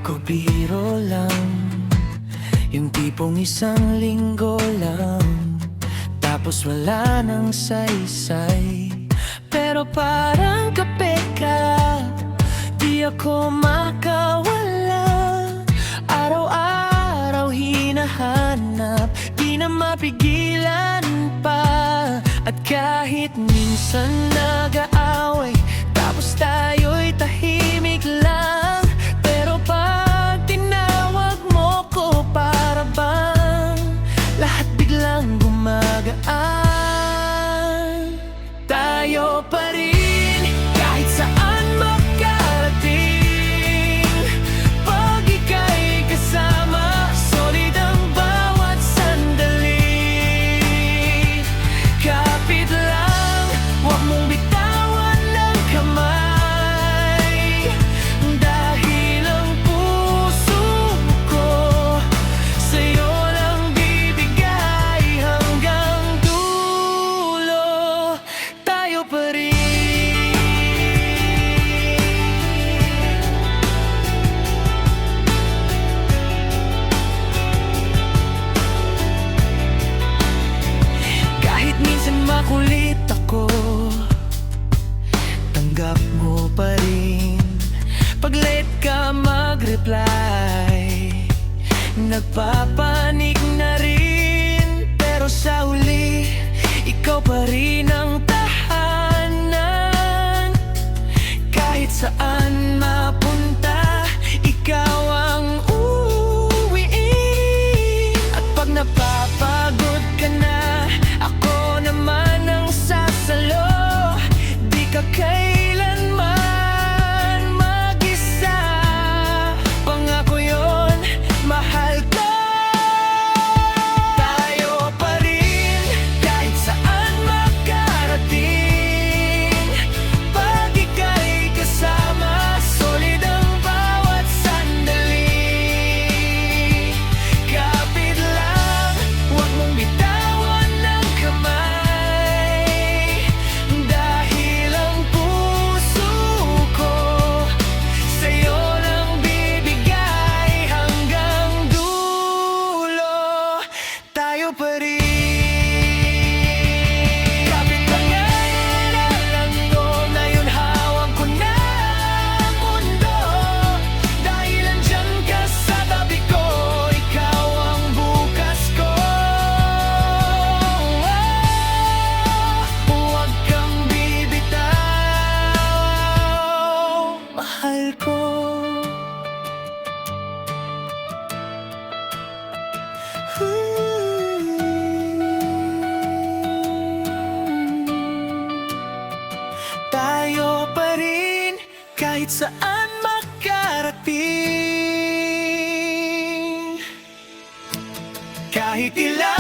ko biro lang, yung tipong isang linggo lang, tapos wala nang saysay. Pero parang kape ka, di ako makawala. Araw-araw hinahanap, di na mapigilan pa. At kahit minsan nag-aaway, tapos tayo'y tahimik lang. Pero pag tinawag mo ko, para bang lahat biglang gumagaan. Tayo pa rin kahit saan makarating. Pag ika'y kasama, solid ang bawat sandali. Kapit lang, huwag mong bitawan ng kamay. Dahil ang puso ko sa'yo lang bibigay hanggang dulo. Tayo pa rin. Kahit minsan makulit ako, tanggap mo pa rin. Pag late ka mag-reply, nagpapanik na rin. Pero sa huli, ikaw pa rin ang tahanan. Kahit saan mapunta, ikaw ang uuwiin. At pag napapagod ka na, ako naman ang sasalo. Di ka kailanman mag-isa. Pangako yun, mahal ko. Tayo pa rin kahit saan makarating. Pag ika'y kasama, solid ang bawat sandali. Kapit lang, huwag mong bitawan ng kamay. Dahil ang puso ko sa'yo lang bibigay hanggang dulo. Tayo pa rin. Kapit lang yan alam ko, ngayon hawak ko na ang mundo. Dahil andyan ka sa tabi ko, ikaw ang bukas ko. Huwag kang bibitaw, mahal ko. Tayo pa rin kahit saan makarating. Kahit ilan